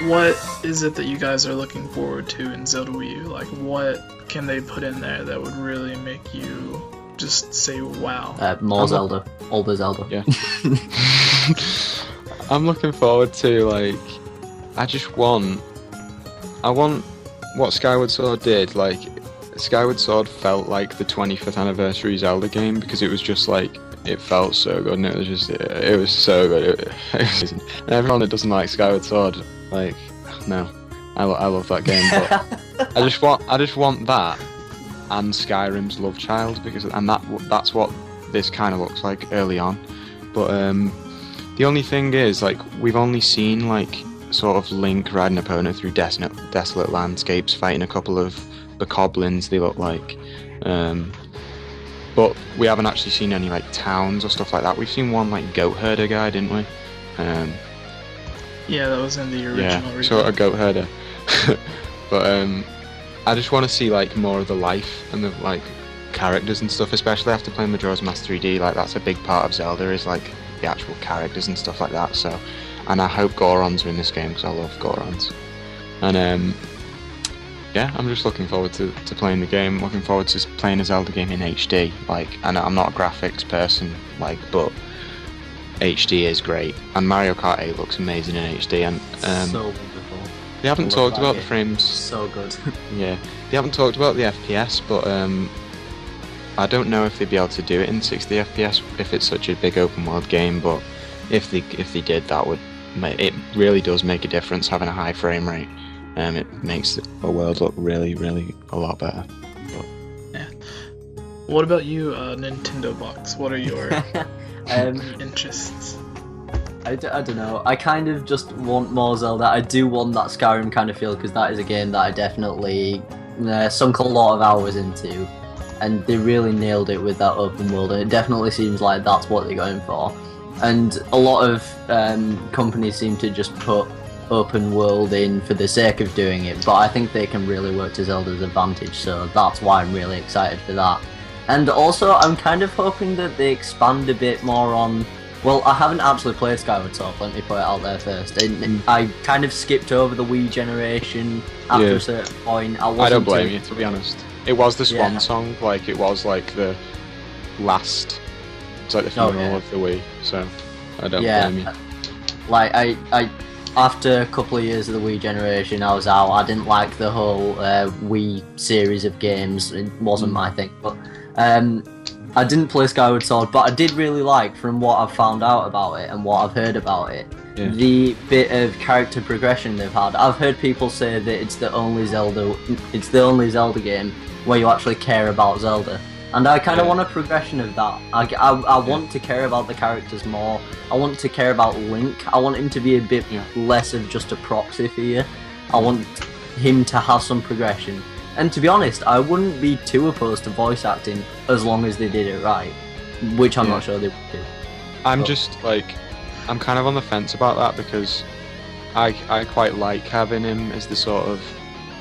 what is it that you guys are looking forward to in Zelda Wii U? Like, what can they put in there that would really make you just say wow? More Zelda. All the Zelda. Yeah. I'm looking forward to, like, I want what Skyward Sword did. Like, Skyward Sword felt like the 25th anniversary Zelda game because it was just like, it felt so good and it was so good. And everyone that doesn't like Skyward Sword, like, no, I love that game, but I just want that and Skyrim's love child that's what this kind of looks like early on. But the only thing is, like, we've only seen like sort of Link riding a pony through desolate landscapes, fighting a couple of bokoblins, they look like. But we haven't actually seen any like towns or stuff like that. We've seen one like goat herder guy, didn't we? Yeah, that was in the original. Yeah, so a goat herder. But I just want to see like more of the life and the like characters and stuff, especially after playing Majora's Mask 3D. Like, that's a big part of Zelda, is like the actual characters and stuff like that. So, and I hope Gorons are in this game because I love Gorons. And yeah, I'm just looking forward to playing the game. Looking forward to playing a Zelda game in HD. Like, and I'm not a graphics person, like, but HD is great. And Mario Kart 8 looks amazing in HD. And so wonderful. They haven't talked about the frames. So good. Yeah, they haven't talked about the FPS, but I don't know if they'd be able to do it in 60 FPS if it's such a big open world game. But if they did, it really does make a difference having a high frame rate. It makes the world look really, really a lot better. But... yeah. What about you, Nintendo Box? What are your interests? I don't know. I kind of just want more Zelda. I do want that Skyrim kind of feel because that is a game that I definitely sunk a lot of hours into, and they really nailed it with that open world. And it definitely seems like that's what they're going for. And a lot of companies seem to just put open world in for the sake of doing it, but I think they can really work to Zelda's advantage, so that's why I'm really excited for that. And also, I'm kind of hoping that they expand a bit more on... Well, I haven't actually played Skyward Sword, let me put it out there first. And I kind of skipped over the Wii generation after a certain point. I don't blame you, to be honest. It was the swan song, like, it was like the last... It's like the funeral of the Wii, so I don't blame you. Like, I after a couple of years of the Wii generation, I was out. I didn't like the whole Wii series of games. It wasn't my thing. But I didn't play Skyward Sword, but I did really like, from what I've found out about it and what I've heard about it, the bit of character progression they've had. I've heard people say that it's the only Zelda game where you actually care about Zelda. And I kind of want a progression of that. I want to care about the characters more. I want to care about Link. I want him to be a bit less of just a proxy for you. I want him to have some progression. And to be honest, I wouldn't be too opposed to voice acting as long as they did it right, which I'm not sure they would do. I'm kind of on the fence about that because I quite like having him as the sort of,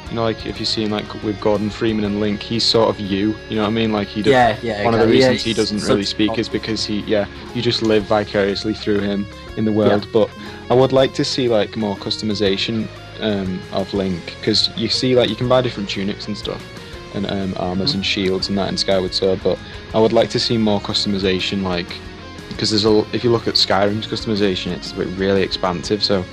you know, like if you see him like with Gordon Freeman and Link, he's sort of you know what I mean? Like he does. One of the reasons he doesn't really speak is because you just live vicariously through him in the world. But I would like to see like more customization of Link, because you see like you can buy different tunics and stuff and armors and shields and that in Skyward Sword, but I would like to see more customization, like, because if you look at Skyrim's customization, it's really expansive, so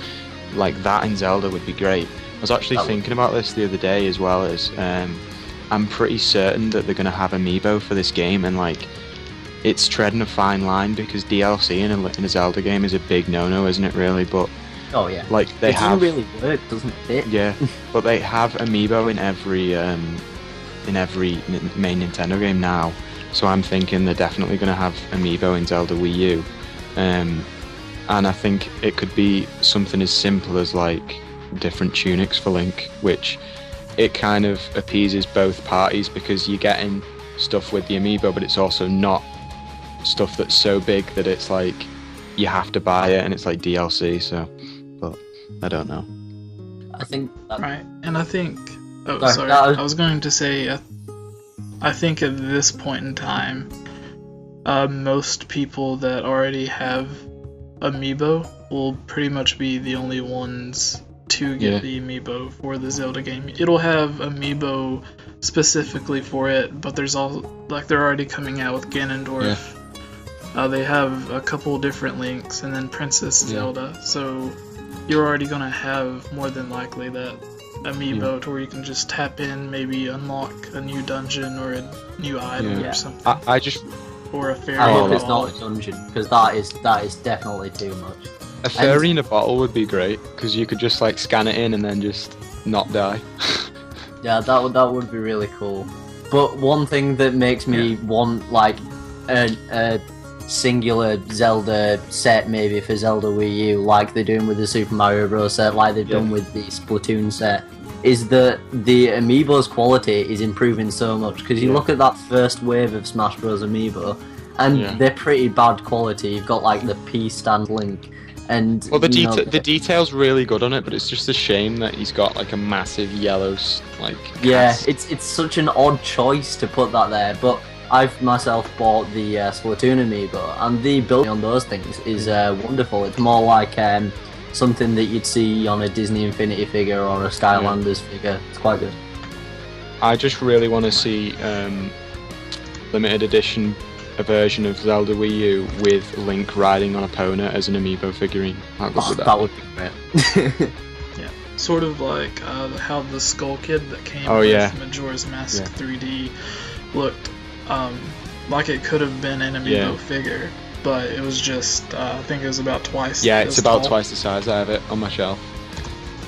like that in Zelda would be great. I was actually thinking about this the other day as well, as I'm pretty certain that they're going to have amiibo for this game, and like it's treading a fine line because DLC in a Zelda game is a big no-no, isn't it really? But like it doesn't really work, doesn't fit. Yeah, but they have amiibo in every main Nintendo game now, so I'm thinking they're definitely going to have amiibo in Zelda Wii U, and I think it could be something as simple as like different tunics for Link, which it kind of appeases both parties because you're getting stuff with the amiibo, but it's also not stuff that's so big that it's like you have to buy it and it's like DLC. So, but I don't know. I think right, and I think I was going to say I think at this point in time, most people that already have amiibo will pretty much be the only ones to get the amiibo for the Zelda game. It'll have amiibo specifically for it, but there's all like they're already coming out with Ganondorf. They have a couple different links, and then Princess Zelda. So you're already gonna have more than likely that amiibo to where you can just tap in, maybe unlock a new dungeon or a new item or something. I just or a fairy. I hope it's not a dungeon, because that is definitely too much. A fairy in a bottle would be great, because you could just like scan it in and then just not die. Yeah, that would be really cool. But one thing that makes me want like a singular Zelda set maybe for Zelda Wii U, like they're doing with the Super Mario Bros. Set, like they've done with the Splatoon set, is that the amiibo's quality is improving so much. Because you look at that first wave of Smash Bros. Amiibo, and they're pretty bad quality. You've got like the P stand Link. And well, the detail's really good on it, but it's just a shame that he's got like a massive yellow cast. It's such an odd choice to put that there. But I've myself bought the Splatoon amiibo, and the building on those things is wonderful. It's more like something that you'd see on a Disney Infinity figure or a Skylanders figure. It's quite good. I just really want to see limited edition. A version of Zelda Wii U with Link riding on Epona as an amiibo figurine. How good would that would be great. Yeah, sort of like how the Skull Kid that came with Majora's Mask 3D looked like it could have been an amiibo figure, but it was just I think it was about twice. Yeah, it's about tall. twice the size. I have it on my shelf.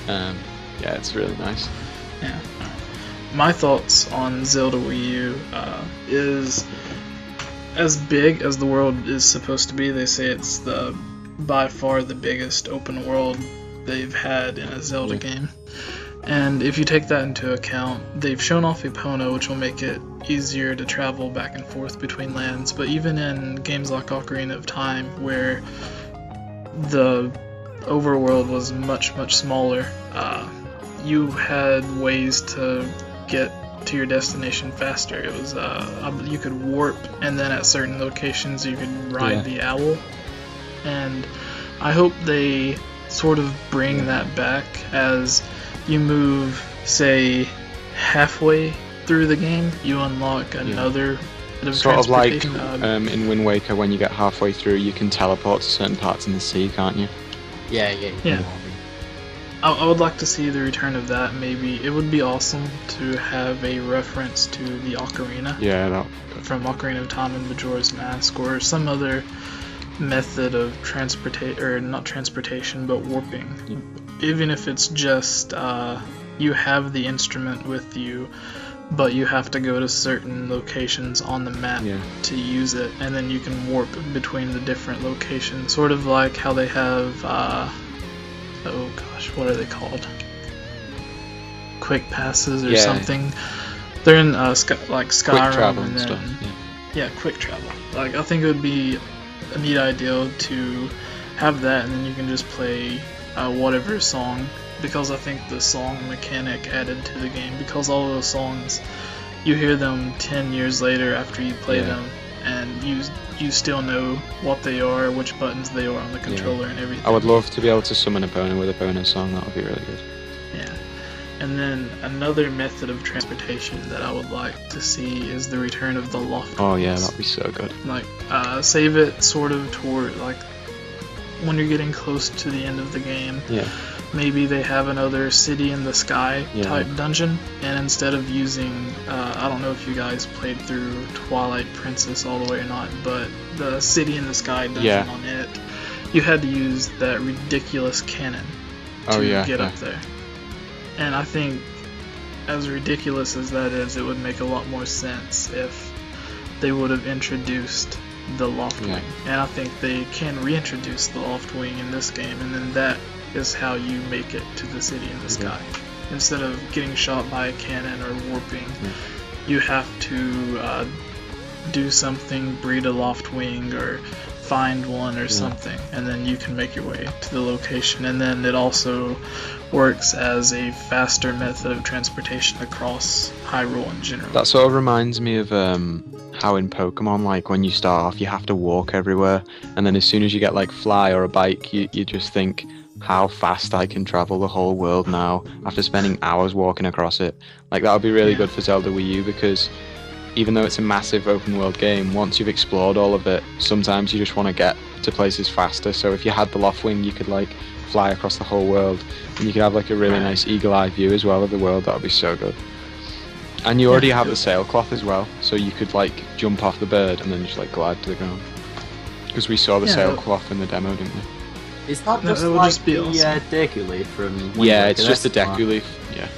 Yeah, it's really nice. Yeah. My thoughts on Zelda Wii U is. As big as the world is supposed to be, they say it's by far the biggest open world they've had in a Zelda game. And if you take that into account, they've shown off Epona, which will make it easier to travel back and forth between lands. But even in games like Ocarina of Time, where the overworld was much, much smaller, you had ways to get to your destination faster. It was you could warp, and then at certain locations you could ride the owl. And I hope they sort of bring that back as you move, say, halfway through the game, you unlock another bit of sort of like in Wind Waker, when you get halfway through you can teleport to certain parts in the sea, can't you? Yeah. I would like to see the return of that. Maybe it would be awesome to have a reference to the Ocarina. Yeah, that from Ocarina of Time and Majora's Mask, or some other method of not transportation, but warping. Even if it's just you have the instrument with you, but you have to go to certain locations on the map to use it, and then you can warp between the different locations. Sort of like how they have. Oh gosh, what are they called? Quick passes or something. They're in like Skyrim, quick travel and then stuff. Quick travel. Like I think it would be a neat idea to have that, and then you can just play whatever song. Because I think the song mechanic added to the game. Because all of those songs, you hear them 10 years later after you play them, and you still know what they are, which buttons they are on the controller and everything. I would love to be able to summon a Epona with a bonus song. That would be really good. Yeah. And then another method of transportation that I would like to see is the return of the loft. Oh yeah, that'd be so good. Like save it sort of toward like when you're getting close to the end of the game. Yeah. Maybe they have another City in the Sky type dungeon, and instead of using, I don't know if you guys played through Twilight Princess all the way or not, but the City in the Sky dungeon on it, you had to use that ridiculous cannon to get up there. And I think, as ridiculous as that is, it would make a lot more sense if they would have introduced the Loft Wing. And I think they can reintroduce the Loft Wing in this game, and then that is how you make it to the City in the Sky. Instead of getting shot by a cannon or warping, you have to do something, breed a Loft Wing or find one or something, and then you can make your way to the location. And then it also works as a faster method of transportation across Hyrule in general. That sort of reminds me of how in Pokemon, like when you start off you have to walk everywhere, and then as soon as you get like fly or a bike, you just think, how fast I can travel the whole world now after spending hours walking across it. Like, that would be really good for Zelda Wii U, because even though it's a massive open world game, once you've explored all of it, sometimes you just want to get to places faster. So if you had the Loftwing, you could like fly across the whole world, and you could have like a really nice eagle-eye view as well of the world. That would be so good. And you already have the sailcloth as well, so you could like jump off the bird and then just like glide to the ground. Because we saw the sailcloth in the demo, didn't we? Is that just would like just be the awesome. Deku Leaf from Wind Yeah, Waker? it's just the That's Deku Leaf. Yeah.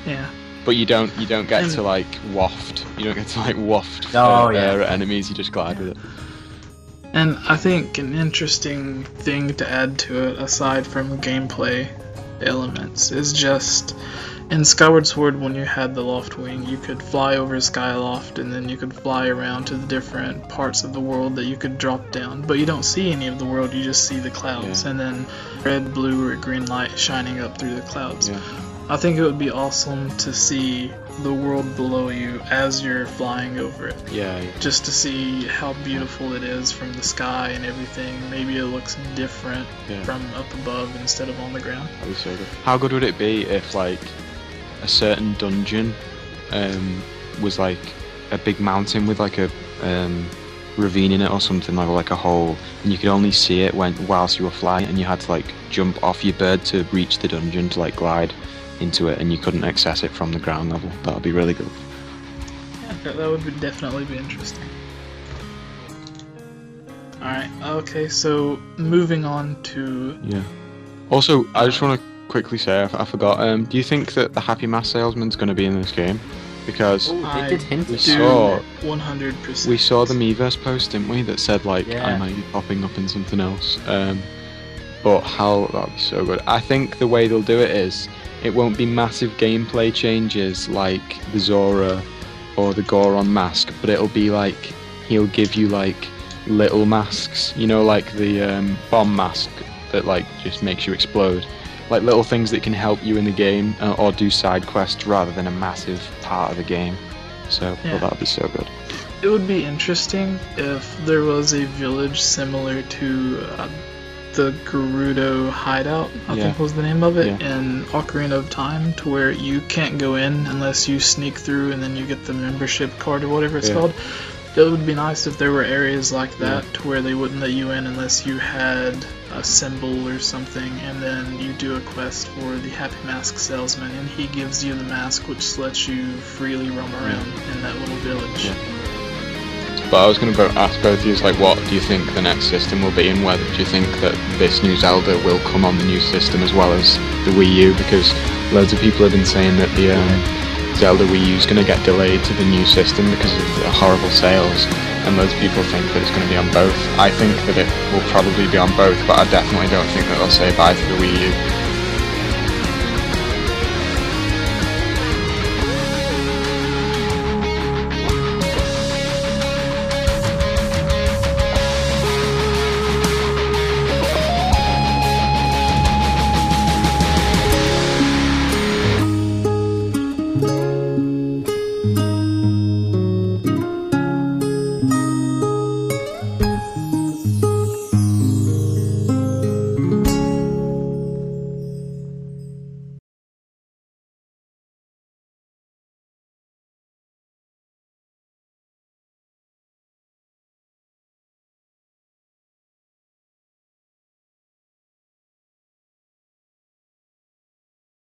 Yeah. But you don't get to like waft. You don't get to like waft at enemies. You just glide with it. And I think an interesting thing to add to it, aside from gameplay elements, is just in Skyward Sword, when you had the Loftwing, you could fly over Skyloft, and then you could fly around to the different parts of the world that you could drop down. But you don't see any of the world, you just see the clouds, and then red, blue, or green light shining up through the clouds. Yeah. I think it would be awesome to see the world below you as you're flying over it. Yeah. Just to see how beautiful it is from the sky and everything. Maybe it looks different from up above instead of on the ground. That'd be so good. How good would it be if like a certain dungeon was like a big mountain with like a ravine in it or something, like a hole, and you could only see it whilst you were flying, and you had to like jump off your bird to reach the dungeon to like glide into it, and you couldn't access it from the ground level. That would be really good. Yeah, that would definitely be interesting. Alright, okay, so moving on to... Yeah. Also, I just want to quickly say, I forgot, do you think that the Happy Mask Salesman's going to be in this game? Because they did hint we at saw 100%. We saw the Miiverse post, didn't we, that said like I might be popping up in something else. But that'd be so good. I think the way they'll do it is, it won't be massive gameplay changes like the Zora or the Goron mask, but it'll be like he'll give you like little masks, you know, like the bomb mask that like just makes you explode, like little things that can help you in the game or do side quests rather than a massive part of the game. So that'd be so good. It would be interesting if there was a village similar to the Gerudo Hideout, I think was the name of it, in Ocarina of Time, to where you can't go in unless you sneak through and then you get the membership card or whatever it's called. It would be nice if there were areas like that to where they wouldn't let you in unless you had a symbol or something, and then you do a quest for the Happy Mask Salesman, and he gives you the mask, which lets you freely roam around in that little village. But I was going to ask both of you, like, what do you think the next system will be, and whether do you think that this new Zelda will come on the new system as well as the Wii U? Because loads of people have been saying that the Zelda Wii U is going to get delayed to the new system because of the horrible sales, and loads of people think that it's going to be on both. I think that it will probably be on both, but I definitely don't think that they'll say bye to the Wii U.